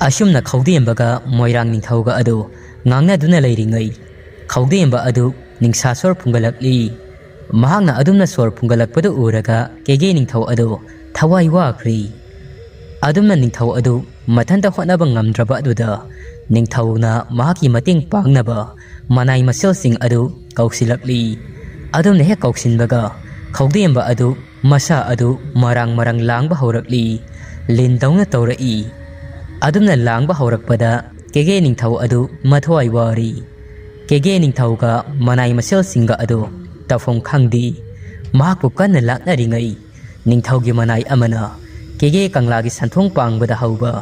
ꯑꯁꯨꯝꯅ ꯈꯧꯗꯦꯝꯕꯒ ꯃꯣꯏꯔꯥꯡ ꯅꯤꯡꯊꯧꯒ ꯑꯗꯨ ꯉꯥꯡꯅꯗꯨꯅ ꯂꯩꯔꯤꯉꯩ ꯈꯧꯗꯦꯝꯕ ꯑꯗꯨ ꯅꯤꯡꯁꯥ ꯁꯣꯔ ꯐꯨꯡꯒꯠꯂꯛꯂꯤ꯫ ꯃꯍꯥꯛꯅ ꯑꯗꯨꯝꯅ ꯁꯣꯔ ꯐꯨꯡꯒꯠꯂꯛꯄꯗꯨ ꯎꯔꯒ ꯀꯦꯒꯦ ꯅꯤꯡꯊꯧ ꯑꯗꯨ ꯊꯋꯥꯏ ꯋꯥꯈ꯭ꯔꯤ꯫ ꯑꯗꯨꯝꯅ ꯅꯤꯡꯊꯧ ꯑꯗꯨ ꯃꯊꯟꯇ ꯍꯣꯠꯅꯕ ꯉꯝꯗ꯭ꯔꯕ ꯑꯗꯨꯗ ꯅꯤꯡꯊꯧꯅ ꯃꯍꯥꯛꯀꯤ ꯃꯇꯦꯡ ꯄꯥꯡꯅꯕ ꯃꯅꯥꯏ ꯃꯁꯦꯜꯁꯤꯡ ꯑꯗꯨ ꯀꯧꯁꯤꯜꯂꯛꯂꯤ꯫ ꯑꯗꯨꯝꯅ ꯍꯦꯛ ꯀꯧꯁꯤꯟꯕꯒ ꯈꯧꯗꯦꯝꯕ ꯑꯗꯨ ꯃꯁꯥ ꯑꯗꯨ ꯃꯔꯥꯡ ꯃꯔꯥꯡ ꯂꯥꯡꯕ ꯍꯧꯔꯛꯂꯤ, ꯂꯤꯟꯗꯧꯅ ꯇꯧꯔꯛꯏ꯫ ꯑꯗꯨꯝꯅ ꯂꯥꯡꯕ ꯍꯧꯔꯛꯄꯗ ꯀꯦꯒꯦ ꯅꯤꯡꯊꯧ ꯑꯗꯨ ꯃꯊ꯭ꯋꯥꯏ ꯋꯥꯔꯤ꯫ ꯀꯦꯒꯦ ꯅꯤꯡꯊꯧꯒ ꯃꯅꯥꯏ ꯃꯁꯦꯜꯁꯤꯡꯒ ꯑꯗꯨ ꯇꯧꯐꯝ ꯈꯪꯗꯦ꯫ ꯃꯍꯥꯛꯄꯨ ꯀꯟꯅ ꯂꯥꯛꯅꯔꯤꯉꯩ ꯅꯤꯡꯊꯧꯒꯤ ꯃꯅꯥꯏ ꯑꯃꯅ ꯀꯦꯒꯦ ꯀꯪꯂꯥꯒꯤ ꯁꯟꯊꯣꯡ ꯄꯥꯡꯕꯗ ꯍꯧꯕ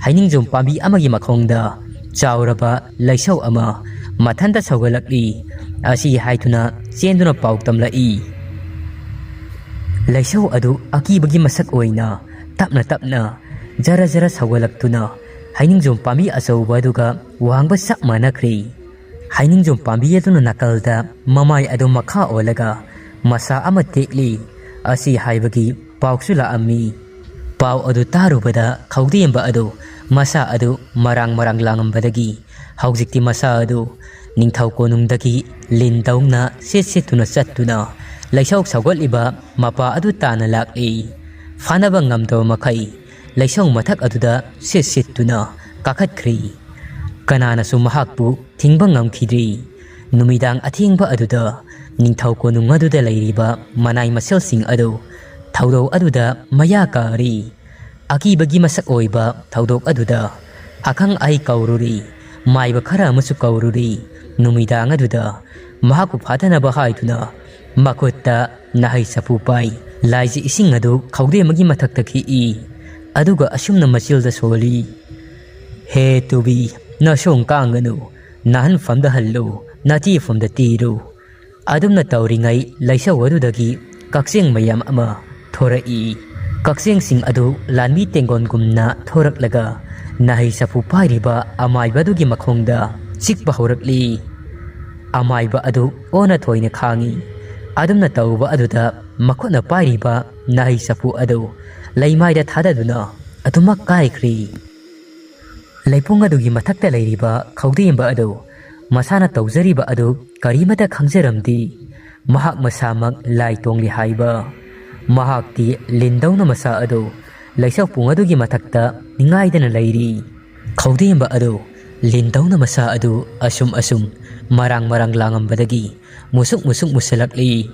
ꯍꯩꯅꯤꯡꯖꯣꯝ ꯄꯥꯝꯕꯤ ꯑꯃꯒꯤ ꯃꯈꯣꯡꯗ ꯆꯥꯎꯔꯕ ꯂꯩꯁꯧ ꯑꯃ ꯃꯊꯟꯇ ꯁꯧꯒꯠꯂꯛꯂꯤ꯫ ꯑꯁꯤ ꯍꯥꯏꯗꯨꯅ ꯆꯦꯟꯗꯨꯅ ꯄꯥꯎ ꯇꯝꯂꯛꯏ꯫ ꯂꯩꯁꯧ ꯑꯗꯨ ꯑꯀꯤꯕꯒꯤ ꯃꯁꯛ ꯑꯣꯏꯅ ꯇꯞꯅ ꯇꯞꯅ ꯖꯔ ꯖꯔ ꯁꯧꯒꯠꯂꯛꯇꯨꯅ ꯍꯩꯅꯤꯡꯖꯣꯝ ꯄꯥꯝꯕꯤ ꯑꯆꯧꯕ ꯑꯗꯨꯒ ꯋꯥꯡꯕ ꯆꯞ ꯃꯥꯟꯅꯈ꯭ꯔꯦ꯫ ꯍꯩꯅꯤꯡꯖꯣꯝ ꯄꯥꯝꯕꯤ ꯑꯗꯨꯅ ꯅꯥꯀꯜꯗ ꯃꯃꯥꯏ ꯑꯗꯨ ꯃꯈꯥ ꯑꯣꯜꯂꯒ ꯃꯁꯥ ꯑꯃ ꯇꯦꯛꯂꯤ꯫ ꯑꯁꯤ ꯍꯥꯏꯕꯒꯤ ꯄꯥꯎꯁꯨ ꯂꯥꯛꯑꯝꯃꯤ꯫ ꯄꯥꯎ ꯑꯗꯨ ꯇꯥꯔꯨꯕꯗ ꯈꯧꯗꯦꯝꯕ ꯑꯗꯨ ꯃꯁꯥ ꯑꯗꯨ ꯃꯔꯥꯡ ꯃꯔꯥꯡ ꯂꯥꯡꯉꯝꯕꯗꯒꯤ ꯍꯧꯖꯤꯛꯇꯤ ꯃꯁꯥ ꯑꯗꯨ ꯅꯤꯡꯊꯧ ꯀꯣꯅꯨꯡꯗꯒꯤ ꯂꯤꯟꯗꯧꯅ ꯁꯤꯠ ꯁꯤꯠꯇꯨꯅ ꯆꯠꯇꯨꯅ ꯂꯩꯁꯧ ꯁꯧꯒꯠꯂꯤꯕ ꯃꯄꯥ ꯑꯗꯨ ꯇꯥꯅ ꯂꯥꯛꯂꯤ꯫ ꯐꯥꯅꯕ ꯉꯝꯗꯕ ꯃꯈꯩ ꯂꯩꯁꯧ ꯃꯊꯛ ꯑꯗꯨꯗ ꯁꯤꯠ ꯁꯤꯠꯇꯨꯅ ꯀꯥꯈꯠꯈ꯭ꯔꯤ꯫ ꯀꯅꯥꯅꯁꯨ ꯃꯍꯥꯛꯄꯨ ꯊꯤꯡꯕ ꯉꯝꯈꯤꯗ꯭ꯔꯤ꯫ ꯅꯨꯃꯤꯗꯥꯡ ꯑꯊꯦꯡꯕ ꯑꯗꯨꯗ ꯅꯤꯡꯊꯧ ꯀꯣꯅꯨꯡ ꯑꯗꯨꯗ ꯂꯩꯔꯤꯕ ꯃꯅꯥꯏ ꯃꯁꯦꯜꯁꯤꯡ ꯑꯗꯨ ꯊꯧꯗꯣꯛ ꯑꯗꯨꯗ ꯃꯌꯥ ꯀꯥꯔꯤ꯫ ꯑꯀꯤꯕꯒꯤ ꯃꯁꯛ ꯑꯣꯏꯕ ꯊꯧꯗꯣꯛ ꯑꯗꯨꯗ ꯑꯈꯪ ꯑꯍꯩ ꯀꯧꯔꯨꯔꯤ, ꯃꯥꯏꯕ ꯈꯔ ꯑꯃꯁꯨ ꯀꯧꯔꯨꯔꯤ꯫ ꯅꯨꯃꯤꯗꯥꯡ ꯑꯗꯨꯗ ꯃꯍꯥꯛꯄꯨ ꯐꯥꯊꯅꯕ ꯍꯥꯏꯗꯨꯅ ꯃꯈꯨꯠꯇ ꯅꯥꯍꯩ ꯆꯐꯨ ꯄꯥꯏ ꯂꯥꯏꯖ ꯏꯁꯤꯡ ꯑꯗꯨ ꯈꯧꯗꯦꯝꯕꯒꯤ ꯃꯊꯛꯇ ꯈꯤꯛꯏ꯫ ꯑꯗꯨꯒ ꯑꯁꯨꯝꯅ ꯃꯆꯤꯜꯗ ꯁꯣꯜꯂꯤ, "ꯍꯦ ꯇꯨꯕꯤ, ꯅꯁꯣꯡ ꯀꯥꯡꯒꯅꯨ, ꯅꯥꯍꯟꯐꯝꯗ ꯍꯜꯂꯨ, ꯅꯥꯇꯤꯐꯝꯗ ꯇꯤꯔꯨ." ꯑꯗꯨꯝꯅ ꯇꯧꯔꯤꯉꯩ ꯂꯩꯁꯧ ꯑꯗꯨꯗꯒꯤ ꯀꯛꯆꯦꯡ ꯃꯌꯥꯝ ꯑꯃ ꯊꯣꯔꯛꯏ꯫ ꯀꯛꯆꯦꯡꯁꯤꯡ ꯑꯗꯨ ꯂꯥꯟꯃꯤ ꯇꯦꯡꯒꯣꯟꯒꯨꯝꯅ ꯊꯣꯔꯛꯂꯒ ꯅꯥꯍꯩ ꯆꯐꯨ ꯄꯥꯏꯔꯤꯕ ꯑꯃꯥꯏꯕ ꯑꯗꯨꯒꯤ ꯃꯈꯣꯡꯗ ꯆꯤꯛꯄ ꯍꯧꯔꯛꯂꯤ꯫ ꯑꯃꯥꯏꯕ ꯑꯗු ꯑꯣꯟꯅ ꯊꯣꯏꯅ ꯈꯥꯡꯉꯤ꯫ ꯑꯗꯨꯝꯅ ꯇꯧꯕ ꯑꯗꯨꯗ ꯃꯈꯨꯠꯅ ꯄꯥꯏꯔꯤꯕ ꯅꯥꯍꯩ ꯆꯐꯨ ꯑꯗꯨ ꯂꯩꯃꯥꯏꯗ ꯊꯥꯗꯗꯨꯅ ꯑꯗꯨꯃꯛ ꯀꯥꯏꯈ꯭ꯔꯤ꯫ ꯂꯩꯄꯨꯡ ꯑꯗꯨꯒꯤ ꯃꯊꯛꯇ ꯂꯩꯔꯤꯕ ꯈꯧꯗꯦꯝꯕ ꯑꯗꯨ ꯃꯁꯥꯅ ꯇꯧꯖꯔꯤꯕ ꯑꯗꯨ ꯀꯔꯤꯃꯇ ꯈꯪꯖꯔꯝꯗꯦ꯫ ꯃꯍꯥꯛ ꯃꯁꯥꯃꯛ ꯂꯥꯏ ꯇꯣꯡꯂꯤ ꯍꯥꯏꯕ꯫ ꯃꯍꯥꯛꯇꯤ ꯂꯤꯟꯗꯧꯅ ꯃꯁꯥ ꯑꯗꯨ ꯂꯩꯁꯧ ꯄꯨꯡ ꯑꯗꯨꯒꯤ ꯃꯊꯛꯇ ꯅꯤꯡꯉꯥꯏꯗꯅ ꯂꯩꯔꯤ꯫ ꯈꯧꯗꯦꯝꯕ ꯑꯗꯨ ꯂꯤꯟꯗꯧꯅ ꯃꯁꯥ ꯑꯗꯨ ꯑꯁꯨꯝ ꯑꯁꯨꯝ ꯃꯔꯥꯡ ꯃꯔꯥꯡ ꯂꯥꯡꯉꯝꯕꯗꯒꯤ ꯃꯨꯁꯨꯛ ꯃꯨꯁꯨꯛ ꯃꯨꯁꯤꯜꯂꯛꯂꯤ꯫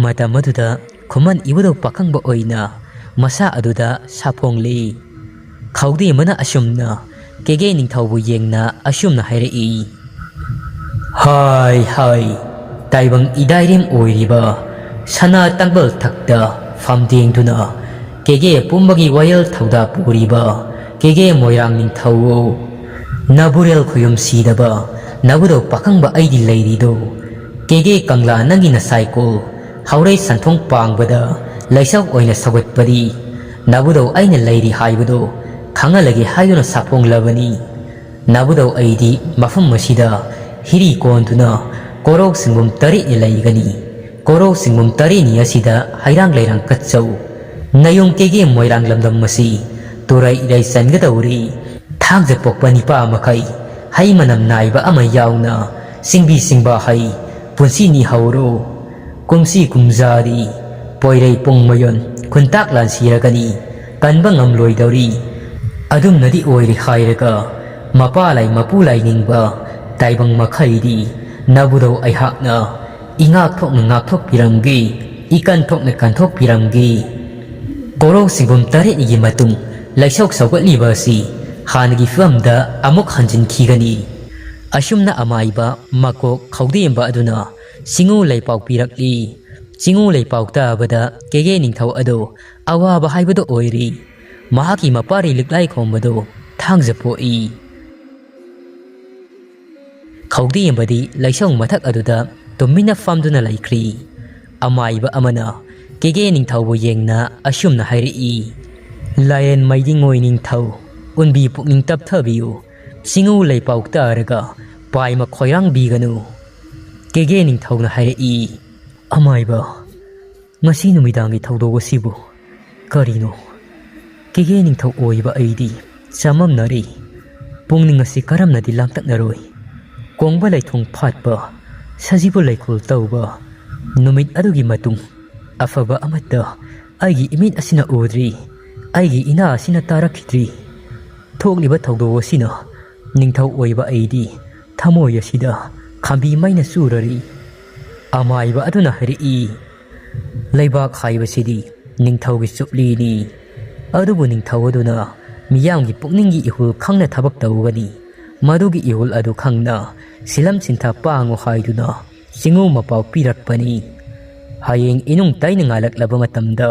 ꯃꯇꯝ ꯑꯗꯨꯗ ꯈꯨꯃꯟ ꯏꯕꯨꯙꯧ ꯄꯥꯈꯪꯕ ꯑꯣꯏꯅ ꯃꯁꯥ ꯑꯗꯨꯗ ꯁꯥꯐꯣꯡꯂꯤ꯫ ꯈꯧꯗꯦꯝꯕꯅ ꯑꯁꯨꯝꯅ ꯀꯦꯒꯦ ꯅꯤꯡꯊꯧꯕꯨ ꯌꯦꯡꯅ ꯑꯁꯨꯝꯅ ꯍꯥꯏꯔꯛꯏ, "ꯍꯥꯏ ꯍꯥꯏ, ꯇꯥꯏꯕꯪ ꯏꯗꯥꯏꯔꯦꯝ ꯑꯣꯏꯔꯤꯕ ꯁꯅꯥ ꯇꯥꯡꯕꯜ ꯊꯛꯇ ꯐꯝꯇꯦꯡꯗꯨꯅ ꯀꯦꯒꯦ ꯄꯨꯝꯕꯒꯤ ꯋꯥꯌꯦꯜ ꯊꯧꯗꯥ ꯄꯨꯔꯤꯕ ꯀꯦꯒꯦ ꯃꯣꯏꯔꯥꯡ ꯅꯤꯡꯊꯧ, ꯅꯕꯨꯔꯦꯜ ꯈꯨꯌꯨꯝ ꯁꯤꯗꯕ ꯅꯕꯨꯙꯧ ꯄꯥꯈꯪꯕ ꯑꯩꯗꯤ ꯂꯩꯔꯤꯗꯣ꯫ ꯀꯦꯒꯦ ꯀꯪꯂꯥ ꯅꯪꯒꯤ ꯅꯁꯥꯏꯀꯣꯜ ꯍꯧꯔꯩ ꯁꯟꯊꯣꯡ ꯄꯥꯡꯕꯗ ꯂꯩꯁꯧ ꯑꯣꯏꯅ ꯁꯧꯒꯠꯄꯗꯤ ꯅꯕꯨꯙꯧ ꯑꯩꯅ ꯂꯩꯔꯤ ꯍꯥꯏꯕꯗꯣ ꯈꯪꯍꯜꯂꯒꯦ ꯍꯥꯏꯗꯨꯅ ꯁꯥꯐꯣꯡꯂꯕꯅꯤ꯫ ꯅꯕꯨꯙꯧ ꯑꯩꯗꯤ ꯃꯐꯝ ꯑꯁꯤꯗ ꯍꯤꯔꯤ ꯀꯣꯟꯗꯨꯅ ꯀꯣꯔꯧ ꯁꯤꯡꯕꯨꯝ 8 ꯂꯩꯒꯅꯤ꯫ ꯀꯣꯔꯧ ꯁꯤꯡꯕꯨꯝ 8 ꯑꯁꯤꯗ ꯍꯩꯔꯥꯡ ꯂꯩꯔꯥꯡ ꯀꯠꯆꯧ꯫ ꯅꯌꯨꯝ ꯀꯦꯒꯦ ꯃꯣꯏꯔꯥꯡ ꯂꯝꯗꯝ ꯑꯁꯤ ꯇꯨꯔꯩ ꯏꯔꯩ ꯆꯟꯒꯗꯧꯔꯤ꯫ ꯊꯥꯡꯖ ꯄꯣꯛꯄ ꯅꯤꯄꯥ ꯃꯈꯩ ꯍꯩ ꯃꯅꯝ ꯅꯥꯏꯕ ꯑꯃ ꯌꯥꯎꯅ ꯁꯤꯡꯕꯤ ꯁꯤꯡꯕ ꯍꯩ ꯄꯨꯟꯁꯤꯅꯤ ꯍꯧꯔꯣ꯫ ꯀꯨꯝꯁꯤ ꯀꯨꯝꯖꯥꯗꯤ ꯄꯣꯏꯔꯩ ꯄꯨꯡꯃꯌꯣꯟ ꯈꯨꯟꯇꯥꯛ ꯂꯥꯟ ꯁꯤꯔꯒꯅꯤ, ꯀꯟꯕ ꯉꯝꯂꯣꯏꯗꯧꯔꯤ꯫ ꯑꯗꯨꯝꯅꯗꯤ ꯑꯣꯏꯔꯦ ꯍꯥꯏꯔꯒ ꯃꯄꯥ ꯂꯥꯏ ꯃꯄꯨ ꯂꯥꯏꯅꯤꯡꯕ ꯇꯥꯏꯕꯪ ꯃꯈꯩꯗꯤ ꯅꯕꯨꯙꯧ ꯑꯩꯍꯥꯛꯅ ꯏꯉꯥꯛ ꯊꯣꯛꯅ ꯉꯥꯛꯊꯣꯛꯄꯤꯔꯝꯒꯦ, ꯏꯀꯟ ꯊꯣꯛꯅ ꯀꯟꯊꯣꯛꯄꯤꯔꯝꯒꯦ꯫ ꯀꯣꯔꯧ ꯁꯤꯡꯕꯨꯝ 8ꯒꯤ ꯃꯇꯨꯡ ꯂꯩꯁꯧ ꯁꯧꯒꯠꯂꯤꯕ ꯑꯁꯤ ꯍꯥꯟꯅꯒꯤ ꯐꯤꯕꯝꯗ ꯑꯃꯨꯛ ꯍꯟꯖꯤꯟꯈꯤꯒꯅꯤ꯫ ꯑꯁꯨꯝꯅ ꯑꯃꯥꯏꯕ ꯃꯀꯣꯛ ꯈꯧꯗꯦꯝꯕ ꯑꯗꯨꯅ ꯆꯤꯉꯨ ꯂꯩꯄꯥꯎ ꯄꯤꯔꯛꯂꯤ꯫ ꯆꯤꯉꯨ ꯂꯩꯄꯥꯎ ꯇꯥꯕꯗ ꯀꯦꯒꯦ ꯅꯤꯡꯊꯧ ꯑꯗꯨ ꯑꯋꯥꯕ ꯍꯥꯏꯕꯗꯨ ꯑꯣꯏꯔꯤ꯫ ꯃꯍꯥꯛꯀꯤ ꯃꯄꯥꯔꯤ ꯂꯤꯛꯂꯥꯏ ꯈꯣꯡꯕꯗꯨ ꯊꯥꯡꯖ ꯄꯣꯛꯏ꯫ ꯈꯧꯗꯦꯝꯕꯗꯤ ꯂꯩꯁꯧ ꯃꯊꯛ ꯑꯗꯨꯗ ꯇꯨꯃꯤꯟꯅ ꯐꯝꯗꯨꯅ ꯂꯩꯈ꯭ꯔꯤ꯫ ꯑꯃꯥꯏꯕ ꯑꯃꯅ ꯀꯦꯒꯦ ꯅꯤꯡꯊꯧꯕꯨ ꯌꯦꯡꯅ ꯑꯁꯨꯝꯅ ꯍꯥꯏꯔꯛꯏ, "ꯂꯥꯏꯔꯦꯟ ꯃꯩꯗꯤꯡꯉꯣꯏ ꯅꯤꯡꯊꯧ, ꯎꯟꯕꯤ ꯄꯨꯛꯅꯤꯡ ꯇꯞꯊꯕꯤꯌꯨ꯫ ꯆꯤꯉꯨ ꯂꯩꯄꯥꯎ ꯇꯥꯔꯒ ꯄꯥꯏꯃ ꯈꯣꯏꯔꯥꯡꯕꯤꯒꯅꯨ." ꯀꯦꯒꯦ ꯅꯤꯡꯊꯧꯅ ꯍꯥꯏꯔꯛꯏ, "ꯑꯃꯥꯏꯕ, ꯉꯁꯤ ꯅꯨꯃꯤꯗꯥꯡꯒꯤ ꯊꯧꯗꯣꯛ ꯑꯁꯤꯕꯨ ꯀꯔꯤꯅꯣ? ꯀꯦꯒꯦ ꯅꯤꯡꯊꯧ ꯑꯣꯏꯕ ꯑꯩꯗꯤ ꯆꯃꯝꯅꯔꯤ꯫ ꯄꯨꯡꯅꯤꯡ ꯑꯁꯤ ꯀꯔꯝꯅꯗꯤ ꯂꯥꯡꯇꯛꯅꯔꯣꯏ ꯀꯣꯡꯕ ꯂꯩꯊꯣꯡ ꯐꯥꯠꯄ ꯁꯖꯤꯕꯨ ꯂꯩꯈꯣꯜ ꯇꯧꯕ ꯅꯨꯃꯤꯠ ꯑꯗꯨꯒꯤ ꯃꯇꯨꯡ ꯑꯐꯕ ꯑꯃꯠꯇ ꯑꯩꯒꯤ ꯏꯃꯤꯠ ꯑꯁꯤꯅ ꯎꯗ꯭ꯔꯤ ꯑꯩꯒꯤ ꯏꯅꯥ ꯑꯁꯤꯅ ꯇꯥꯔꯛꯈꯤꯗ꯭ꯔꯤ ꯊꯣꯛꯂꯤꯕ ꯊꯧꯗꯣꯛ ꯑꯁꯤꯅ ꯅꯤꯡꯊꯧ ꯑꯣꯏꯕ ꯑꯩꯗꯤ ꯊꯃꯣꯏ ꯑꯁꯤꯗ ꯈꯥꯝꯕꯤ ꯃꯩꯅ ꯆꯨꯔꯔꯤ ꯑꯃꯥꯏꯕ ꯑꯗꯨꯅ ꯍꯥꯏꯔꯛꯏ ꯂꯩꯕꯥꯛ ꯍꯥꯏꯕꯁꯤꯗꯤ ꯅꯤꯡꯊꯧꯒꯤ ꯆꯨꯞꯂꯤꯅꯤ ꯑꯗꯨꯕꯨ ꯅꯤꯡꯊꯧ ꯑꯗꯨꯅ ꯃꯤꯌꯥꯝꯒꯤ ꯄꯨꯛꯅꯤꯡꯒꯤ ꯏꯍꯨꯜ ꯈꯪꯅ ꯊꯕꯛ ꯇꯧꯒꯅꯤ ꯃꯗꯨꯒꯤ ꯏꯍꯨꯜ ꯑꯗꯨ ꯈꯪꯅ ꯁꯤꯂꯝ ꯁꯤꯟꯊꯥ ꯄꯥꯡꯉꯨ ꯍꯥꯏꯗꯨꯅ ꯆꯤꯡꯉꯨ ꯃꯄꯥꯎ ꯄꯤꯔꯛꯄꯅꯤ ꯍꯌꯦꯡ ꯏꯅꯨꯡ ꯇꯩꯅ ꯉꯥꯜꯂꯛꯂꯕ ꯃꯇꯝꯗ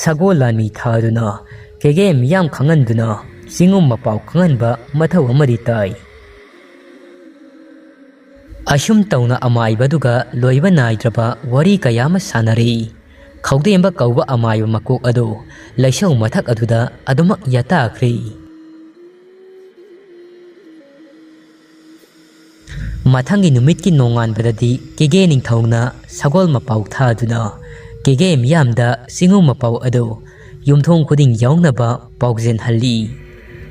ꯁꯒꯣꯜ ꯂꯥꯟꯃꯤ ꯊꯥꯗꯨꯅ ꯀꯦꯒꯦ ꯃꯤꯌꯥꯝ ꯈꯪꯍꯟꯗꯨꯅ ꯆꯤꯡꯉꯨ ꯃꯄꯥꯎ ꯈꯪꯍꯟꯕ ꯃꯊꯧ ꯑꯃꯗꯤ ꯇꯥꯏ ꯑꯁꯨꯝ ꯇꯧꯅ ꯑꯃꯥꯏꯕꯗꯨꯒ ꯂꯣꯏꯕ ꯅꯥꯏꯗ꯭ꯔꯕ ꯋꯥꯔꯤ ꯀꯌꯥ ꯑꯃ ꯁꯥꯟꯅꯔꯤ ꯈꯧꯗꯦꯝꯕ ꯀꯧꯕ ꯑꯃꯥꯏꯕ ꯃꯀꯣꯛ ꯑꯗꯨ ꯂꯩꯁꯧ ꯃꯊꯛ ꯑꯗꯨꯗ ꯑꯗꯨꯃꯛ ꯌꯥꯇꯥꯈ꯭ꯔꯦ ꯃꯊꯪꯒꯤ ꯅꯨꯃꯤꯠꯀꯤ ꯅꯣꯡꯉꯥꯟꯕꯗꯗꯤ ꯀꯦꯒꯦ ꯅꯤꯡꯊꯧꯅ ꯁꯒꯣꯜ ꯃꯄꯥꯎ ꯊꯥꯗꯨꯅ ꯀꯦꯒꯦ ꯃꯤꯌꯥꯝꯗ ꯆꯤꯡꯉꯨ ꯃꯄꯥꯎ ꯑꯗꯨ ꯌꯨꯝꯊꯣꯡ ꯈꯨꯗꯤꯡ ꯌꯥꯎꯅꯕ ꯄꯥꯎꯖꯦꯜꯍꯜꯂꯤ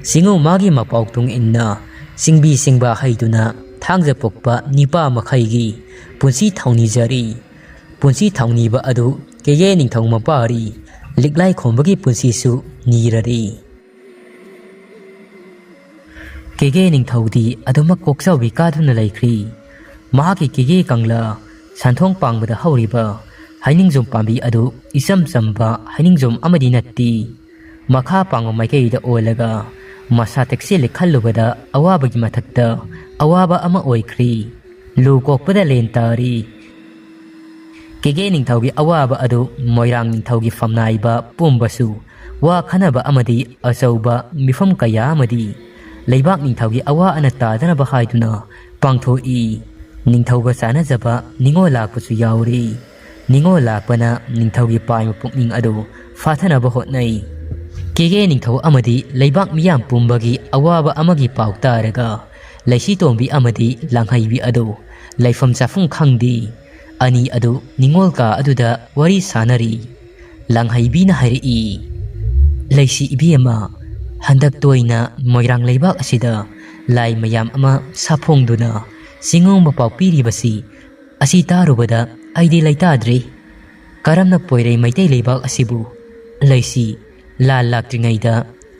ꯆꯤꯡꯉꯨ ꯃꯥꯒꯤ ꯃꯄꯥꯎ ꯇꯨꯡ ꯏꯟꯅ ꯆꯤꯡꯕꯤ ꯆꯤꯡꯕ ꯍꯩꯗꯨꯅ ꯊꯥꯡꯖ ꯄꯣꯛꯄ ꯅꯤꯄꯥ ꯃꯈꯩꯒꯤ ꯄꯨꯟꯁꯤ ꯊꯧꯅꯤꯖꯔꯤ ꯄꯨꯟꯁꯤ ꯊꯧꯅꯤꯕ ꯑꯗꯨ ꯀꯦꯒꯦ ꯅꯤꯡꯊꯧ ꯃꯄꯥꯔꯤ ꯂꯤꯛꯂꯥꯏ ꯈꯣꯝꯕꯒꯤ ꯄꯨꯟꯁꯤꯁꯨ ꯅꯤꯔꯔꯤ ꯀꯦꯒꯦ ꯅꯤꯡꯊꯧꯗꯤ ꯑꯗꯨꯃꯛ ꯀꯣꯛꯆꯥꯎꯕꯤ ꯀꯥꯗꯨꯅ ꯂꯩꯈ꯭ꯔꯤ ꯃꯍꯥꯛꯀꯤ ꯀꯦꯒꯦ ꯀꯪꯂꯥ ꯁꯟꯊꯣꯡ ꯄꯥꯡꯕꯗ ꯍꯧꯔꯤꯕ ꯍꯩꯅꯤꯡꯖꯣꯝ ꯄꯥꯝꯕꯤ ꯑꯗꯨ ꯏꯆꯝ ꯆꯝꯕ ꯍꯩꯅꯤꯡꯖꯣꯝ ꯑꯃꯗꯤ ꯅꯠꯇꯦ ꯃꯈꯥ ꯄꯥꯡꯕ ꯃꯥꯏꯀꯩꯗ ꯑꯣꯜꯂꯒ ꯃꯁꯥ ꯇꯦꯛꯁꯤꯜꯂꯦ ꯈꯜꯂꯨꯕꯗ ꯑꯋꯥꯕꯒꯤ ꯃꯊꯛꯇ ꯑꯋꯥꯕ ꯑꯃ ꯑꯣꯏꯈ꯭ꯔꯤ ꯂꯨ ꯀꯣꯛꯄꯗ ꯂꯦꯟ ꯇꯥꯔꯤ ꯀꯦꯒꯦ ꯅꯤꯡꯊꯧꯒꯤ ꯑꯋꯥꯕ ꯑꯗꯨ ꯃꯣꯏꯔꯥꯡ ꯅꯤꯡꯊꯧꯒꯤ ꯐꯝꯅꯥꯏꯕ ꯄꯨꯝꯕꯁꯨ ꯋꯥ ꯈꯟꯅꯕ ꯑꯃꯗꯤ ꯑꯆꯧꯕ ꯃꯤꯐꯝ ꯀꯌꯥ ꯑꯃꯗꯤ ꯂꯩꯕꯥꯛ ꯅꯤꯡꯊꯧꯒꯤ ꯑꯋꯥ ꯑꯅꯥ ꯇꯥꯗꯅꯕ ꯍꯥꯏꯗꯨꯅ ꯄꯥꯡꯊꯣꯛꯏ ꯅꯤꯡꯊꯧꯒ ꯆꯥꯟꯅꯖꯕ ꯅꯤꯡꯉꯣꯜ ꯂꯥꯛꯄꯁꯨ ꯌꯥꯎꯔꯤ ꯅꯤꯡꯉꯣꯜ ꯂꯥꯛꯄꯅ ꯅꯤꯡꯊꯧꯒꯤ ꯄꯥꯏꯕ ꯄꯨꯛꯅꯤꯡ ꯑꯗꯨ ꯐꯥꯊꯅꯕ ꯍꯣꯠꯅꯩ ꯀꯦꯒꯦ ꯅꯤꯡꯊꯧ ꯑꯃꯗꯤ ꯂꯩꯕꯥꯛ ꯃꯤꯌꯥꯝ ꯄꯨꯝꯕꯒꯤ ꯑꯋꯥꯕ ꯑꯃꯒꯤ ꯄꯥꯎ ꯇꯥꯔꯒ ꯂꯩꯁꯤꯇꯣꯝꯕꯤ ꯑꯃꯗꯤ ꯂꯥꯡꯍꯩꯕꯤ ꯑꯗꯨ ꯂꯩꯐꯝ ꯆꯥꯐꯝ ꯈꯪꯗꯦ ꯑꯅꯤ ꯑꯗꯨ ꯅꯤꯡꯉꯣꯜ ꯀꯥ ꯑꯗꯨꯗ ꯋꯥꯔꯤ ꯁꯥꯟꯅꯔꯤ ꯂꯥꯡꯍꯩꯕꯤꯅ ꯍꯥꯏꯔꯛꯏ ꯂꯩꯁꯤ ꯏꯕꯦꯝꯃ ꯍꯟꯗꯛ ꯇꯣꯏꯅ ꯃꯣꯏꯔꯥꯡ ꯂꯩꯕꯥꯛ ꯑꯁꯤꯗ ꯂꯥꯏ ꯃꯌꯥꯝ ꯑꯃ ꯁꯥꯐꯣꯡꯗꯨꯅ ꯆꯤꯡꯉꯨ ꯃꯄꯥꯎ ꯄꯤꯔꯤꯕꯁꯤ ꯑꯁꯤ ꯇꯥꯔꯨꯕꯗ ꯑꯩꯗꯤ ꯂꯩꯇꯥꯗ꯭ꯔꯦ ꯀꯔꯝꯅ ꯄꯣꯏꯔꯩ ꯃꯩꯇꯩ ꯂꯩꯕꯥꯛ ꯑꯁꯤꯕꯨ ꯂꯩꯁꯤ ꯂꯥꯟ ꯂꯥꯛꯇ꯭ꯔꯤꯉꯩꯗ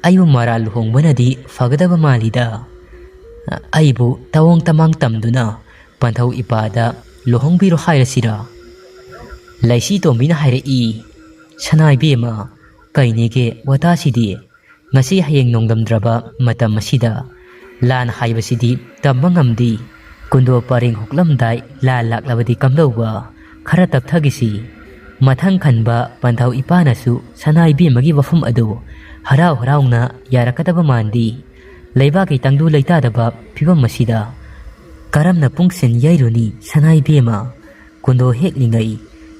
ꯑꯩꯕꯨ ꯃꯔꯥꯜ ꯂꯨꯍꯣꯡꯕꯅꯗꯤ ꯐꯒꯗꯕ ꯃꯥꯜꯂꯤꯗ ꯑꯩꯕꯨ ꯇꯋꯣꯡ ꯇꯃꯥꯡ ꯇꯝꯗꯨꯅ ꯄꯟꯊꯧ ꯏꯄꯥꯗ ꯂꯨꯍꯣꯡꯕꯤꯔꯣ ꯍꯥꯏꯔꯁꯤꯔꯥ ꯂꯩꯁꯤꯇꯣꯝꯕꯤꯅ ꯍꯥꯏꯔꯛꯏ ꯁꯅꯥꯏꯕꯦꯝꯃ ꯀꯩꯅꯦꯒꯦ ꯋꯥꯇꯥꯁꯤꯗꯤ ngasi hayeng nongdamdraba matam asida lan haibasidi tamba ngamdi kundo paring huklamdai la laklabadi kamdauba khara tapthagisi mathang khanba panthau ipanasu sanai bemagi wafum adu harau harauna yarakataba mandi leiba ki tangdu leita daba phibam masida karamna pungsen yairuni sanai bema kundo heklingai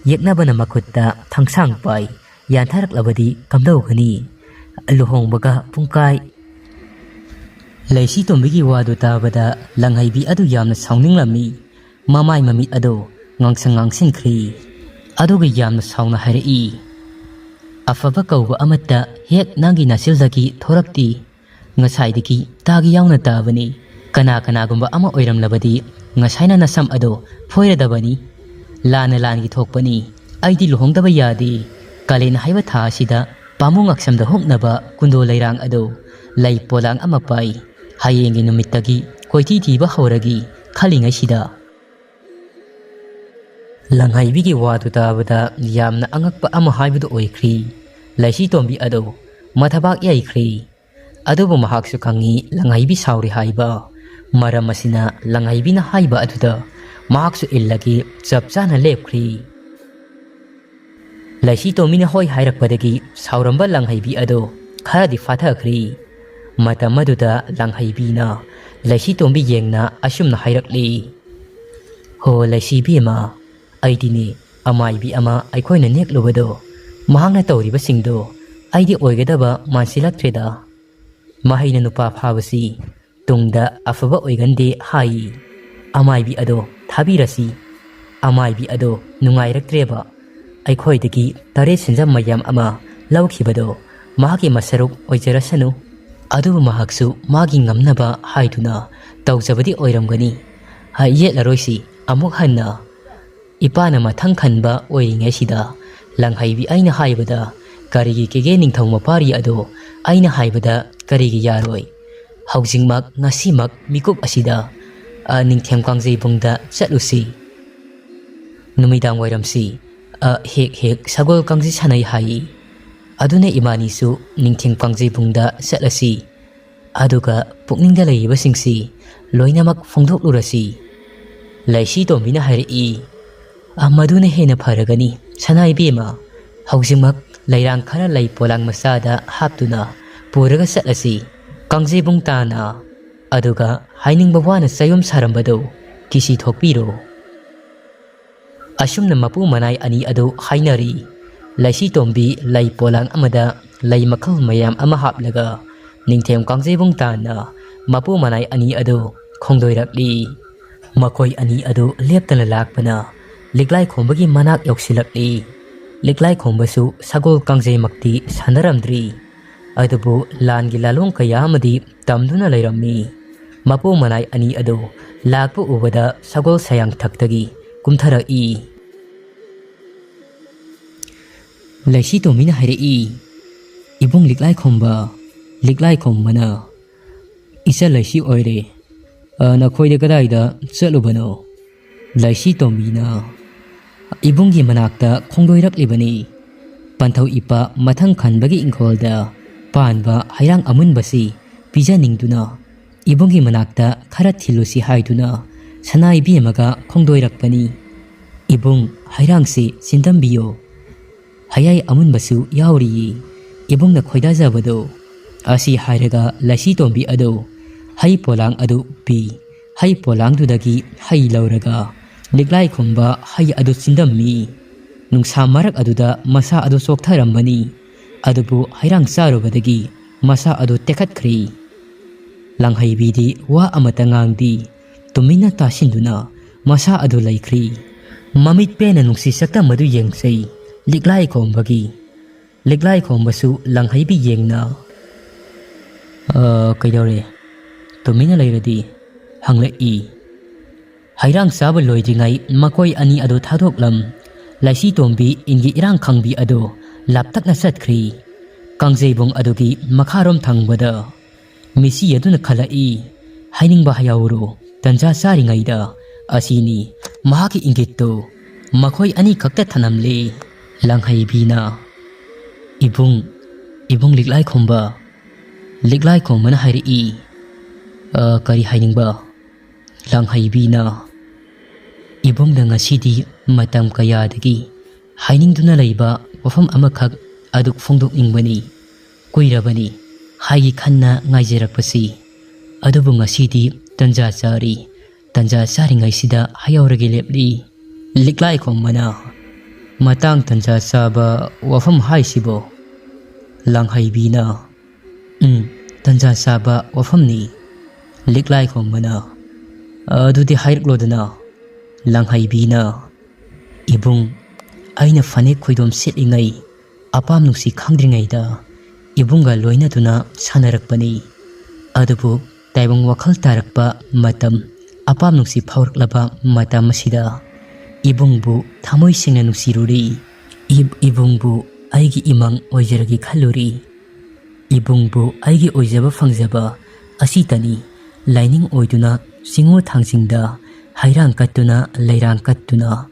yeknabana makutta thangsang pai yantharak labadi kamdau gani luhongbaga pungkai ꯂꯩꯁꯤꯇꯣꯝꯕꯤꯒꯤ ꯋꯥꯗꯨ ꯇꯥꯕꯗ ꯂꯪꯍꯩꯕꯤ ꯑꯗꯨ ꯌꯥꯝꯅ ꯁꯥꯎꯅꯤꯡꯂꯝꯃꯤ ꯃꯃꯥꯏ ꯃꯃꯤꯠ ꯑꯗꯨ ꯉꯥꯡꯁꯪ ꯉꯥꯡꯁꯤꯟꯈ꯭ꯔꯤ ꯑꯗꯨꯒ ꯌꯥꯝꯅ ꯁꯥꯎꯅ ꯍꯥꯏꯔꯛꯏ ꯑꯐꯕ ꯀꯧꯕ ꯑꯃꯠꯇ ꯍꯦꯛ ꯅꯪꯒꯤ ꯅꯥꯆꯤꯜꯗꯒꯤ ꯊꯣꯔꯛꯇꯦ ꯉꯁꯥꯏꯗꯒꯤ ꯇꯥꯒꯤ ꯌꯥꯎꯅ ꯇꯥꯕꯅꯤ ꯀꯅꯥꯒꯨꯝꯕ ꯑꯃ ꯑꯣꯏꯔꯝꯂꯕꯗꯤ ꯉꯁꯥꯏꯅ ꯅꯁꯝ ꯑꯗꯨ ꯐꯣꯏꯔꯗꯕꯅꯤ ꯂꯥꯟꯅ ꯂꯥꯟꯒꯤ ꯊꯣꯛꯄꯅꯤ ꯑꯩꯗꯤ ꯂꯨꯍꯣꯡꯗꯕ ꯌꯥꯗꯦ ꯀꯥꯂꯦꯟ ꯍꯥꯏꯕ ꯊꯥ ꯑꯁꯤꯗ ꯄꯥꯃꯨ ꯉꯛꯁꯝꯗ ꯍꯨꯛꯅꯕ ꯀꯨꯟꯗꯣ ꯂꯩꯔꯥꯡ ꯑꯗꯨ ꯂꯩ ꯄꯣꯂꯥꯡ ꯑꯃ ꯄꯥꯏ ꯍꯌꯦꯡꯒꯤ ꯅꯨꯃꯤꯠꯇꯒꯤ ꯀꯣꯏꯊꯤ ꯊꯤꯕ ꯍꯧꯔꯒꯤ ꯈꯜꯂꯤꯉꯩꯁꯤꯗ ꯂꯪꯍꯩꯕꯤꯒꯤ ꯋꯥꯗꯨ ꯇꯥꯕꯗ ꯌꯥꯝꯅ ꯑꯉꯛꯄ ꯑꯃ ꯍꯥꯏꯕꯗꯨ ꯑꯣꯏꯈ꯭ꯔꯤ ꯂꯩꯁꯤꯇꯣꯝꯕꯤ ꯑꯗꯨ ꯃꯊꯕꯥꯛ ꯌꯩꯈ꯭ꯔꯤ ꯑꯗꯨꯕꯨ ꯃꯍꯥꯛꯁꯨ ꯈꯪꯉꯤ ꯂꯪꯍꯩꯕꯤ ꯁꯥꯎꯔꯤ ꯍꯥꯏꯕ ꯃꯔꯝ ꯑꯁꯤꯅ ꯂꯪꯍꯩꯕꯤꯅ ꯍꯥꯏꯕ ꯑꯗꯨꯗ ꯃꯍꯥꯛꯁꯨ ꯏꯜꯂꯒꯤ ꯆꯞ ꯆꯥꯅ ꯂꯦꯞꯈ꯭ꯔꯤ ꯂꯩꯁꯤꯇꯣꯝꯕꯤꯅ ꯍꯣꯏ ꯍꯥꯏꯔꯛꯄꯗꯒꯤ ꯁꯥꯎꯔꯝꯕ ꯂꯪꯍꯩꯕꯤ ꯑꯗꯨ ꯈꯔꯗꯤ ꯐꯥꯊꯈ꯭ꯔꯤ ꯃꯇꯝ ꯑꯗꯨꯗ ꯂꯪꯍꯩꯕꯤꯅ ꯂꯩꯁꯤꯇꯣꯝꯕꯤ ꯌꯦꯡꯅ ꯑꯁꯨꯝꯅ ꯍꯥꯏꯔꯛꯂꯤ ꯍꯣ ꯂꯩꯁꯤꯕꯦꯝꯃ ꯑꯩꯗꯤꯅꯦ ꯑꯃꯥꯏꯕꯤ ꯑꯃ ꯑꯩꯈꯣꯏꯅ ꯅꯦꯛꯂꯨꯕꯗꯣ ꯃꯍꯥꯛꯅ ꯇꯧꯔꯤꯕꯁꯤꯡꯗꯣ ꯑꯩꯗꯤ ꯑꯣꯏꯒꯗꯕ ꯃꯥꯟꯁꯤꯜꯂꯛꯇ꯭ꯔꯦꯗ ꯃꯍꯩꯅ ꯅꯨꯄꯥ ꯐꯥꯕꯁꯤ ꯇꯨꯡꯗ ꯑꯐꯕ ꯑꯣꯏꯒꯟꯗꯦ ꯍꯥꯏ ꯑꯃꯥꯏꯕꯤ ꯑꯗꯣ ꯊꯥꯕꯤꯔꯁꯤ ꯑꯃꯥꯏꯕꯤ ꯑꯗꯣ ꯅꯨꯡꯉꯥꯏꯔꯛꯇ꯭ꯔꯦꯕ ꯑꯩꯈꯣꯏꯗꯒꯤ ꯇꯔꯦꯠ ꯁꯦꯟꯖꯝ ꯃꯌꯥꯝ ꯑꯃ ꯂꯧꯈꯤꯕꯗꯣ ꯃꯍꯥꯛꯀꯤ ꯃꯁꯔꯨꯛ ꯑꯣꯏꯖꯔꯁꯅꯨ Adubu mahaksu magi ngamnaba haiduna tawjabadi oiramgani. Yetlaroisi amuk hanna ipana mathang khanba oiringaisida langhaibi aina haibada karigi kege ningthau mapari ado aina haibada karigi yaroi. Haujingmak ngasimak mikup asida ningthem kangjei bungda chatlusi. Numidang wairamsi hek sagol kangji sanai hai. Aduna imanisu ningthem kangjei bungda chatlasi. Aduga pukningda leibasingsi loinamak phongdoklurasi. Laishi tomina hairi maduna hena pharagani sanai bema haujingmak lairang khara lai polang masada haptuna puraga chatlasi. Kangjei bungtana aduga hainingba wana sayom sarambado kisi thokpiro. Asumna mapu manai ani adu hainari. Laishi tombi lai polang amada lai makhal mayam ama haplaga ningthem kangjei bungtana mapu manai ani adu khongdoirakli. Makoi ani adu leptana lakpana liklai khombagi manak yoksilakli. Liklai khombasu sagol kangjei makti sanaramdri. Adubu langi lalong kaya amadi tamduna lairami. Mapu manai ani adu lakpu ubada sagol sayang thaktagi kumtharai. Laishi tomina hairi ibung liklai khombana isa laishi oire nakhoide kadaida chalubano. Laishi tomina ibungi manakta khongdoiraklibani. Panthau ipa mathang khanbagi ingkholda panba hairang amunbasi pijaningduna ibungi manakta khara thilusi haiduna sanai biamaga khongdoirakpani. Ibung hairangsi sindambiyo hayai amunbasu yauri. Ibungna khoidajabado asi hairaga laishi tombi ado hai polang adu pi. Hai polang dudagi hai lauraga liklai khomba hai adu sindammi. Nungsa marak aduda masa adu soktharambani. Adubu hairang sarubadagi masa adu tekhatkri. Langhaibidi wa amata ngangdi tumina tasinduna masa adu laikri. Mamit pena nungsi sakta madu yengsei liklai khombagi. Liklai khombasu langhaibi yengna kaidore tumina lairadi hanglai. Hairang saba loidringai makoi ani adu thadoklam. Laishi tombi ingi irang khangbi adu laptakna satkri. Kangjei bung adugi makharom thangbada misi aduna khalai. Hainingba hayauro tanja saringaida asini mahaki ingitto makhoi ani khakta thanamle. Langhaibina ibung liklai khombana hairi kari hainingba. Langhaibina ibungda ngasidi matam kayadagi hainingduna leiba wafam amakhak aduk phongdokningbani kuirabani haigi khanna ngaijarakpasi. Adubu ngasidi tanja saringaisida hayauragi lepli. Liklai khombana matang tanja saba wafam haisibo. Langhaibina tanja saba wafamni. Liklai khombana adudi hairklodana. Langhaibina ibung aina fanek khoidom setlingay apam nusi khangdringaida ibunga loinaduna sanarakpani. Adubu taibang wakhal tarakpa matam apam nusi phawraklaba matam asida ibungbu thamoi sengna nusiruri. Ibungbu aigi imang oijaragi khalluri. Ibungbu aigi oijaba fangjaba asitani laining oiduna singo thangsingda hairang kattuna lairang kattuna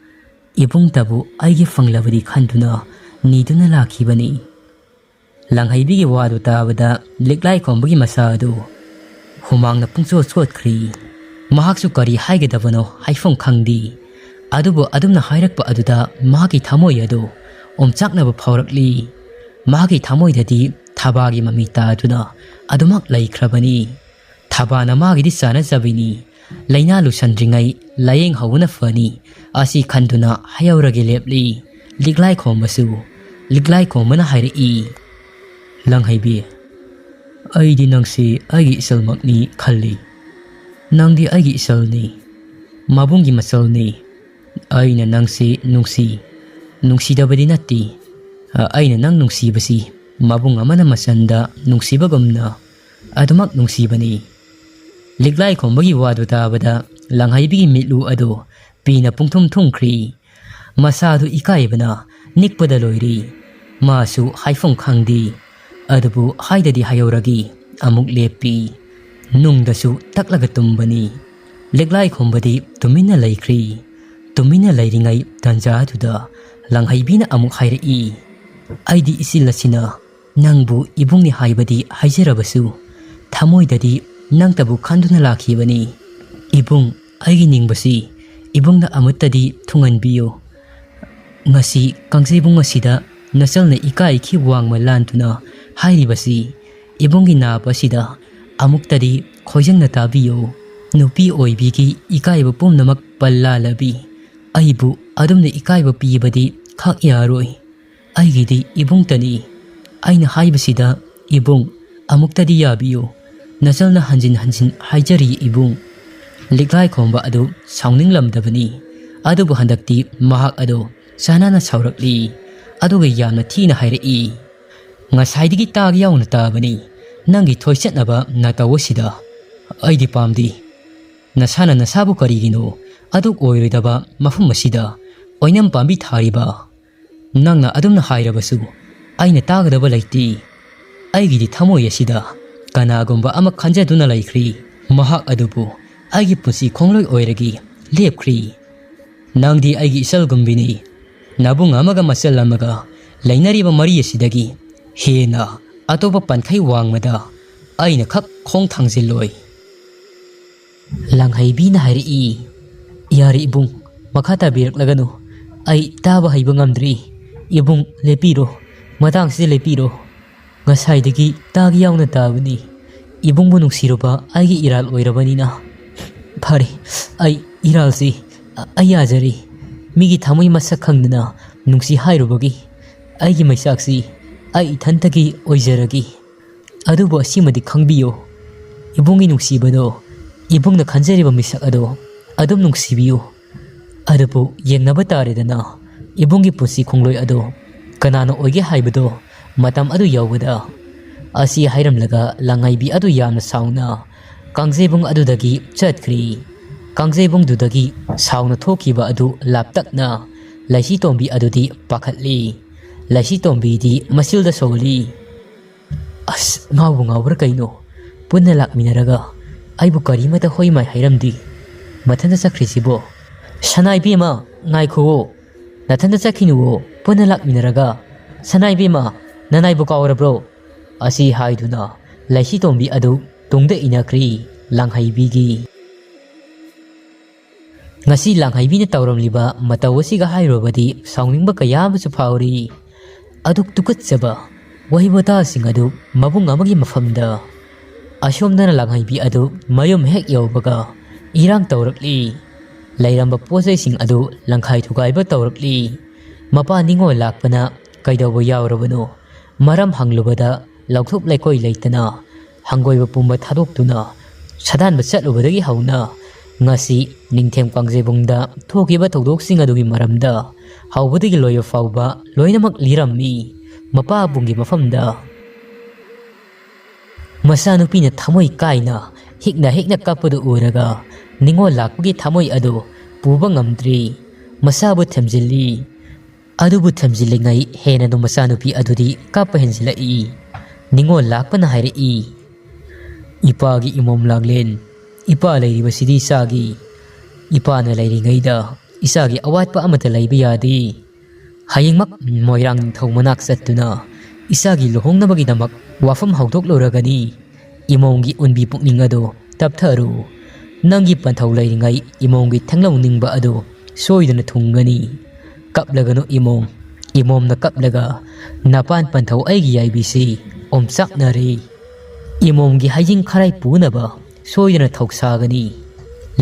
ibung tabu aigi fanglabadi khanduna niduna lakhibani. Langhaibigi wadu tabada liklai khombagi masadu humangna pungso sotkri. Mahaksu kari haigadabano haifong khangdi. Adubu adumna hairakpa aduda mahaki thamoi adu omchaknaba phawrakli. Mahaki thamoidadi thabagi mami taduna adumak laikhrabani. Thabana magidi sanajabini. Laina lusandringai layeng hauna fani asi khanduna hayauragi lepli. Liklai khombana hairi. Langhaibi aidi nangsi aigi isalmakni khalli. Nangdi aigi isalni mabungi masalni. Aina nangsi nungsidabadi natti. Aina nang nungsibasi mabung amana masanda nungsibagumna ꯑꯗꯨꯃꯛ ꯅꯨꯡꯁꯤꯕꯅꯤ ꯂꯤꯛꯂꯥꯏ ꯈꯣꯝꯕꯒꯤ ꯋꯥꯗꯨ ꯇꯥꯕꯗ ꯂꯥꯡꯍꯩꯕꯤꯒꯤ ꯃꯤꯠꯂꯨ ꯑꯗꯨ ꯄꯤꯅ ꯄꯨꯡꯊꯨꯝ ꯊꯨꯝꯈ꯭ꯔꯤ ꯃꯁꯥꯗꯨ ꯏꯀꯥꯏꯕꯅ ꯅꯤꯛꯄꯗ ꯂꯣꯏꯔꯤ ꯃꯥꯁꯨ ꯍꯥꯏꯐꯝ ꯈꯪꯗꯦ ꯑꯗꯨꯕꯨ ꯍꯥꯏꯗꯗꯤ ꯍꯥꯏꯍꯧꯔꯒꯤ ꯑꯃꯨꯛ ꯂꯦꯞꯄꯤ ꯅꯨꯡꯗꯁꯨ ꯇꯛꯂꯒ ꯇꯨꯝꯕꯅꯤ ꯂꯤꯛꯂꯥꯏ ꯈꯣꯝꯕꯗꯤ ꯇꯨꯃꯤꯟꯅ ꯂꯩꯈ꯭ꯔꯤ ꯇꯨꯃꯤꯟꯅ ꯂꯩꯔꯤꯉꯩ ꯇꯥꯟꯖꯥꯗꯨꯗ ꯂꯥꯡꯍꯩꯕꯤꯅ ꯑꯃꯨꯛ ꯍꯥꯏꯔꯛꯏ ꯑꯩꯗꯤ ꯏꯆꯤꯜ ꯑꯁꯤꯅ ꯅꯪꯕꯨ ꯏꯕꯨꯡꯅꯤ ꯍꯥꯏꯕꯗꯤ ꯍꯥꯏꯖꯔꯕꯁꯨ ꯊꯃꯣꯏꯗꯗꯤ ꯅꯪꯇꯕꯨ ꯈꯟꯗꯨꯅ ꯂꯥꯛꯈꯤꯕꯅꯤ ꯏꯕꯨꯡ ꯑꯩꯒꯤ ꯅꯤꯡꯕꯁꯤ ꯏꯕꯨꯡꯅ ꯑꯃꯨꯛꯇꯗꯤ ꯊꯨꯡꯍꯟꯕꯤꯌꯨ ngasi ꯀꯥꯡꯖꯩꯕꯨꯡ ꯑꯁꯤꯗ ꯅꯆꯜꯅ ꯏꯀꯥꯏꯈꯤ ꯋꯥꯡꯃ ꯂꯥꯟꯗꯨꯅ ꯍꯥꯏꯔꯤꯕꯁꯤ ꯏꯕꯨꯡꯒꯤ ꯅꯥꯕꯁꯤꯗ ꯑꯃꯨꯛꯇꯗꯤ ꯈꯣꯏꯖꯪꯅ ꯇꯥꯕꯤꯌꯨ ꯅꯨꯄꯤ ꯑꯣꯏꯕꯤꯒꯤ ꯏꯀꯥꯏꯕ ꯄꯨꯝꯅꯃꯛ ꯄꯜꯂꯥꯂꯕꯤ ꯑꯩꯕꯨ ꯑꯗꯨꯝꯅ ꯏꯀꯥꯏꯕ ꯄꯤꯕꯗꯤ ꯈꯛ ꯌꯥꯔꯣꯏ ꯑꯩꯒꯤꯗꯤ ꯏꯕꯨꯡꯇꯅꯤ ꯑꯩꯅ ꯍꯥꯏꯕꯁꯤꯗ ꯏꯕꯨꯡ ꯑꯃꯨꯛꯇꯗꯤ ꯌꯥꯕꯤꯌꯨ ꯅꯆꯜꯅ ꯍꯟꯖꯤꯟ ꯍꯟꯖꯤꯟ ꯍꯥꯏꯖꯔꯤ ꯏꯕꯨꯡ ꯂꯤꯛꯂꯥꯏ ꯈꯣꯝꯕ ꯑꯗꯨ ꯁꯥꯎꯅꯤꯡꯂꯝꯗꯕꯅꯤ ꯑꯗꯨꯕꯨ ꯍꯟꯗꯛꯇꯤ ꯃꯍꯥꯛ ꯑꯗꯨ ꯆꯥꯅꯥꯅ ꯁꯥꯎꯔꯛꯂꯤ ꯑꯗꯨꯒ ꯌꯥꯝꯅ ꯊꯤꯅ ꯍꯥꯏꯔꯛꯏ ꯉꯁꯥꯏꯗꯒꯤ ꯇꯥꯒ ꯌꯥꯎꯅ ꯇꯥꯕꯅꯤ ꯅꯪꯒꯤ ꯊꯣꯏꯆꯠꯅꯕ ꯅꯇꯧ ꯑꯁꯤꯗ ꯑꯩꯗꯤ ꯄꯥꯝꯗꯦ ꯅꯁꯥꯅ ꯅꯁꯥꯕꯨ ꯀꯔꯤꯒꯤꯅꯣ ꯑꯗꯨꯛ ꯑꯣꯏꯔꯣꯏꯗꯕ ꯃꯐꯝ ꯑꯁꯤꯗ ꯑꯣꯏꯅꯝ ꯄꯥꯝꯕꯤ ꯊꯥꯔꯤꯕ ꯅꯪꯅ ꯑꯗꯨꯝꯅ ꯍꯥꯏꯔꯕꯁꯨ ꯑꯩꯅ ꯇꯥꯒꯗꯕ ꯂꯩꯇꯦ ꯑꯩꯒꯤꯗꯤ ꯊꯃꯣꯏ ꯑꯁꯤꯗ ꯀꯅꯥꯒꯨꯝꯕ ꯑꯃ ꯈꯟꯖꯗꯨꯅ ꯂꯩꯈ꯭ꯔꯤ ꯃꯍꯥꯛ ꯑꯗꯨꯕꯨ ꯑꯩꯒꯤ ꯄꯨꯟꯁꯤ ꯈꯣꯡꯂꯣꯏ ꯑꯣꯏꯔꯒꯤ ꯂꯦꯞꯈ꯭ꯔꯤ ꯅꯪꯗꯤ ꯑꯩꯒꯤ ꯏꯆꯜꯒꯨꯝꯕꯤꯅꯤ ꯅꯕꯨꯡ ꯑꯃꯒ ꯃꯆꯜ ꯑꯃꯒ ꯂꯩꯅꯔꯤꯕ ꯃꯔꯤ ꯑꯁꯤꯗꯒꯤ ꯍꯦꯟꯅ ꯑꯇꯣꯞꯄ ꯄꯟꯈꯩ ꯋꯥꯡꯃꯗ ꯑꯩꯅ ꯈꯛ ꯈꯣꯡ ꯊꯥꯡꯖꯤꯜꯂꯣꯏ ꯂꯥꯡꯍꯩꯕꯤꯅ ꯍꯥꯏꯔꯛꯏ ꯌꯥꯔꯦ ꯏꯕꯨꯡ ꯃꯈꯥ ꯇꯥꯕꯤꯔꯛꯂꯒꯅꯨ ꯑꯩ ꯇꯥꯕ ꯍꯩꯕ ꯉꯝꯗ꯭ꯔꯤ ꯏꯕꯨꯡ ꯂꯦꯞꯄꯤꯔꯣ ꯃꯇꯥꯡꯁꯤꯗ ꯂꯦꯞꯄꯤꯔꯣ ꯉꯁꯥꯏꯗꯒꯤ ꯇꯥꯒ ꯌꯥꯎꯅ ꯇꯥꯕꯅꯤ ꯏꯕꯨꯡꯕꯨ ꯅꯨꯡꯁꯤꯔꯨꯕ ꯑꯩꯒꯤ ꯏꯔꯥꯜ ꯑꯣꯏꯔꯕꯅꯤꯅ ꯐꯔꯦ ꯑꯩ ꯏꯔꯥꯜꯁꯤ ꯑꯩ ꯌꯥꯖꯔꯤ ꯃꯤꯒꯤ ꯊꯃꯣꯏ ꯃꯁꯛ ꯈꯪꯗꯅ ꯅꯨꯡꯁꯤ ꯍꯥꯏꯔꯨꯕꯒꯤ ꯑꯩꯒꯤ ꯃꯩꯆꯥꯛꯁꯤ ꯑꯩ ꯏꯊꯟꯇꯒꯤ ꯑꯣꯏꯖꯔꯒꯦ ꯑꯗꯨꯕꯨ ꯑꯁꯤꯃꯗꯤ ꯈꯪꯕꯤꯌꯨ ꯏꯕꯨꯡꯒꯤ ꯅꯨꯡꯁꯤꯕꯗꯣ ꯏꯕꯨꯡꯅ ꯈꯟꯖꯔꯤꯕ ꯃꯤꯁꯛ ꯑꯗꯣ ꯑꯗꯨꯝ ꯅꯨꯡꯁꯤꯕꯤꯌꯨ ꯑꯗꯨꯕꯨ ꯌꯦꯡꯅꯕ ꯇꯥꯔꯦꯗꯅ ꯏꯕꯨꯡꯒꯤ ꯄꯨꯟꯁꯤ ꯈꯣꯡꯂꯣꯏ ꯑꯗꯣ ꯀꯅꯥꯅ ꯑꯣꯏꯒꯦ ꯍꯥꯏꯕꯗꯣ ꯃꯇꯝ ꯑꯗꯨ ꯌꯧꯕꯗ ꯑꯁꯤ ꯍꯥꯏꯔꯝꯂꯒ ꯂꯥꯡꯍꯩꯕꯤ ꯑꯗꯨ ꯌꯥꯝꯅ ꯁꯥꯎꯅ ꯀꯥꯡꯖꯩꯕꯨꯡ ꯑꯗꯨꯗꯒꯤ ꯆꯠꯈ꯭ꯔꯤ ꯀꯥꯡꯖꯩꯕꯨꯡꯗꯨꯗꯒꯤ ꯁꯥꯎꯅ ꯊꯣꯛꯈꯤꯕ ꯑꯗꯨ ꯂꯥꯞꯇꯛꯅ ꯂꯩꯁꯤꯇꯣꯝꯕꯤ ꯑꯗꯨꯗꯤ ꯄꯥꯈꯠꯂꯤ ꯂꯩꯁꯤꯇꯣꯝꯕꯤꯗꯤ ꯃꯆꯤꯜꯗ ꯁꯣꯜꯂꯤ ꯑꯁ ꯉꯥꯎꯕꯨ ꯉꯥꯎꯕ꯭ꯔꯥ ꯀꯩꯅꯣ ꯄꯨꯟꯅ ꯂꯥꯛꯃꯤꯟꯅꯔꯒ ꯑꯩꯕꯨ ꯀꯔꯤꯃꯇ ꯍꯣꯏ ꯃꯥꯏ ꯍꯥꯏꯔꯝꯗꯦ ꯃꯊꯟꯇ ꯆꯠꯈ꯭ꯔꯤꯁꯤꯕꯣ ꯁꯅꯥꯏꯕꯦꯝꯃ ꯉꯥꯏꯈꯣꯋꯣ ꯅꯊꯟꯇ ꯆꯠꯈꯤꯅꯨꯋꯣ ꯄꯨꯟꯅ ꯂꯥꯛꯃꯤꯟꯅꯔꯒ ꯁꯅꯥꯏꯕꯦꯝꯃ ꯅꯅꯥꯏꯕꯨ ꯀꯥꯎꯔꯕ꯭ꯔꯣ ꯑꯁꯤ ꯍꯥꯏꯗꯨꯅ ꯂꯩꯁꯤꯇꯣꯝꯕꯤ ꯑꯗꯨ ꯇꯨꯡꯗ ꯏꯟꯅꯈ꯭ꯔꯤ ꯂꯥꯡꯍꯩꯕꯤꯒꯤ ngasi ꯂꯥꯡꯍꯩꯕꯤꯅ ꯇꯧꯔꯝꯂꯤꯕ ꯃꯇꯧ ꯑꯁꯤꯒ ꯍꯥꯏꯔꯨꯕꯗꯤ ꯁꯥꯎꯅꯤꯡꯕ ꯀꯌꯥ ꯑꯃꯁꯨ ꯐꯥꯎꯔꯤ ꯑꯗꯨꯛ ꯇꯨꯀꯠꯆꯕ ꯋꯥꯍꯩ ꯋꯥꯇꯥꯁꯤꯡ ꯑꯗꯨ ꯃꯕꯨꯡ ꯑꯃꯒꯤ ꯃꯐꯝꯗ ꯑꯁꯣꯝꯗꯅ ꯂꯥꯡꯍꯩꯕꯤ ꯑꯗꯨ ꯃꯌꯨꯝ ꯍꯦꯛ ꯌꯧꯕꯒ ꯏꯔꯥꯡ ꯇꯧꯔꯛꯂꯤ ꯂꯩꯔꯝꯕ ꯄꯣꯠꯆꯩꯁꯤꯡ ꯑꯗꯨ ꯂꯪꯈꯥꯏ ꯊꯨꯒꯥꯏꯕ ꯇꯧꯔꯛꯂꯤ ꯃꯄꯥ ꯅꯤꯡꯉꯣꯜ ꯂꯥꯛꯄꯅ ꯀꯩꯗꯧꯕ ꯌꯥꯎꯔꯕꯅꯣ ꯃꯔꯝ ꯍꯪꯂꯨꯕꯗ ꯂꯧꯊꯣꯛ ꯂꯩꯀꯣꯏ ꯂꯩꯇꯅ ꯍꯪꯒꯣꯏꯕ ꯄꯨꯝꯕ ꯊꯥꯗꯣꯛꯇꯨꯅ ꯁꯥꯗꯥꯟꯕ ꯆꯠꯂꯨꯕꯗꯒꯤ ꯍꯧꯅ ngasi ꯅꯤꯡꯊꯦꯝ ꯀꯥꯡꯖꯩꯕꯨꯡꯗ ꯊꯣꯛꯈꯤꯕ ꯊꯧꯗꯣꯛꯁꯤꯡ ꯑꯗꯨꯒꯤ ꯃꯔꯝꯗ ꯍꯧꯕꯗꯒꯤ ꯂꯣꯏꯕ ꯐꯥꯎꯕ ꯂꯣꯏꯅꯃꯛ ꯂꯤꯔꯝꯃꯤ ꯃꯄꯥꯕꯨꯡꯒꯤ ꯃꯐꯝꯗ ꯃꯆꯥꯅꯨꯄꯤꯅ ꯊꯃꯣꯏ ꯀꯥꯏꯅ ꯍꯤꯛꯅ ꯀꯞꯄꯗꯨ ꯎꯔꯒ ꯅꯤꯡꯉꯣꯜ ꯂꯥꯛꯄꯒꯤ ꯊꯃꯣꯏ ꯑꯗꯨ ꯄꯨꯕ ꯉꯝꯗ꯭ꯔꯤ ꯃꯁꯥꯕꯨ ꯊꯦꯝꯖꯤꯜꯂꯤ ꯑꯗꯨꯕꯨ ꯊꯦꯝꯖꯤꯜꯂꯤꯉꯩ ꯍꯦꯟꯅ ꯃꯆꯥꯅꯨꯄꯤ ꯑꯗꯨꯗꯤ ꯀꯞꯄ ꯍꯦꯟꯖꯤꯜꯂꯛꯏ ꯅꯤꯡꯉꯣꯜ ꯂꯥꯛꯄꯅ ꯍꯥꯏꯔꯛꯏ ꯏꯄꯥꯒꯤ ꯏꯃꯣꯝ ꯂꯥꯡꯂꯦꯟ ꯏꯄꯥ ꯂꯩꯔꯤꯕꯁꯤꯗꯤ ꯏꯆꯥꯒꯤ ꯏꯄꯥꯅ ꯂꯩꯔꯤꯉꯩꯗ ꯏꯆꯥꯒꯤ ꯑꯋꯥꯠꯄ ꯑꯃꯠꯇ ꯂꯩꯕ ꯌꯥꯗꯦ ꯍꯌꯦꯡꯃꯛ ꯃꯣꯏꯔꯥꯡ ꯅꯤꯡꯊꯧ ꯃꯅꯥꯛ ꯆꯠꯇꯨꯅ ꯏꯆꯥꯒꯤ ꯂꯨꯍꯣꯡꯅꯕꯒꯤꯗꯃꯛ ꯋꯥꯐꯝ ꯍꯧꯗꯣꯛꯂꯨꯔꯒꯅꯤ ꯏꯃꯣꯝꯒꯤ ꯎꯟꯕꯤ ꯄꯨꯛꯅꯤꯡ ꯑꯗꯨ ꯇꯞꯊꯔꯨ ꯅꯪꯒꯤ ꯄꯟꯊꯧ ꯂꯩꯔꯤꯉꯩ ꯏꯃꯣꯝꯒꯤ ꯊꯦꯡꯂꯧꯅꯤꯡꯕ ꯑꯗꯨ ꯁꯣꯏꯗꯅ ꯊꯨꯡꯒꯅꯤ ꯀꯞꯂꯒꯅꯨ ꯏꯃꯣꯝꯅ ꯀꯞꯂꯒ ꯅꯄꯥꯟ ꯄꯟꯊꯧ ꯑꯩꯒꯤ ꯌꯥꯏꯕꯤꯁꯤ ꯑꯣꯝꯆꯥꯛꯅꯔꯦ ꯏꯃꯣꯝꯒꯤ ꯍꯩꯖꯤꯡ ꯈꯔꯥꯏ ꯄꯨꯅꯕ ꯁꯣꯏꯗꯅ ꯊꯧꯁꯥꯒꯅꯤ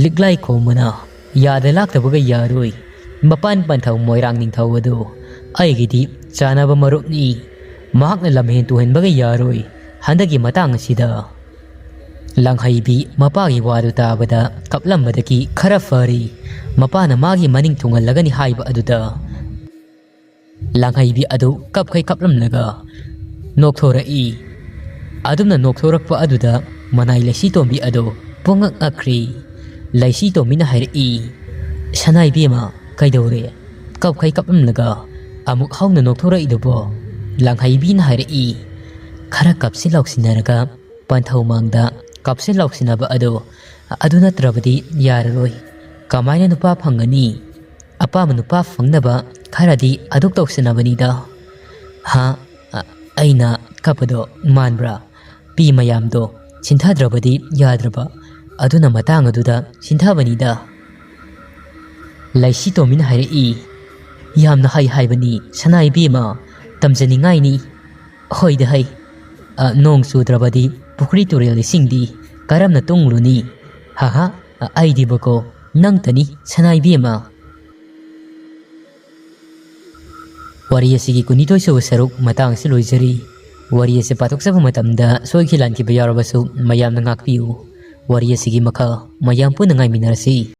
ꯂꯤꯛꯂꯥꯏ ꯈꯣꯝꯕꯅ ꯌꯥꯗ ꯂꯥꯛꯇꯕꯒ ꯌꯥꯔꯣꯏ ꯃꯄꯥꯟ ꯄꯟꯊꯧ ꯃꯣꯏꯔꯥꯡ ꯅꯤꯡꯊꯧ ꯑꯗꯨ ꯑꯩꯒꯤꯗꯤ ꯆꯥꯅꯕ ꯃꯔꯨꯞꯅꯤ ꯃꯍꯥꯛꯅ ꯂꯝꯍꯦꯟ ꯇꯨꯍꯟꯕꯒ ꯌꯥꯔꯣꯏ ꯍꯟꯗꯛꯀꯤ ꯃꯇꯥꯡ ꯑꯁꯤꯗ ꯂꯥꯡꯍꯩꯕꯤ ꯃꯄꯥꯒꯤ ꯋꯥꯗꯨ ꯇꯥꯕꯗ ꯀꯞꯂꯝꯕꯗꯒꯤ ꯈꯔ ꯐꯔꯤ ꯃꯄꯥꯅ ꯃꯥꯒꯤ ꯃꯅꯤꯡ ꯊꯨꯡꯍꯜꯂꯒꯅꯤ ꯍꯥꯏꯕ ꯑꯗꯨꯗ ꯂꯥꯡꯍꯩꯕꯤ ꯑꯗꯨ ꯀꯞꯈꯩ ꯀꯞꯂꯝꯂꯒ ꯅꯣꯛꯊꯣꯔꯛꯏ Adumna nokthorappa aduda manai laisi tombi ado pongak akri. Laisi tomina hairi sanai bema kaidore kap kai kapamlaga amuk hauna nokthora idubo langhai bin hairi khara kapsi lauksinaraga panthau mangda kapsi lauksinaba ado aduna trabadi yararoi kamaina nupa phangani apa manupa phangnaba kharadi aduk toksinabani ha aina kapado manbra pi mayamdo sinthadravadi yadraba aduna matang aduda sinthabanida laisi tomin hairi yamna haibani sanai bima tamjaningai ni hoida hai nong sudravadi pukri turel singdi karamna tungluni ha aidi bako nangtani sanai bima wari asigi kunitoi so saruk matang se loijari wari ase patok sabu matamda soikilan ki bayarabasu mayamna ngakpiu wari asigi makha mayam puna ngai minarasi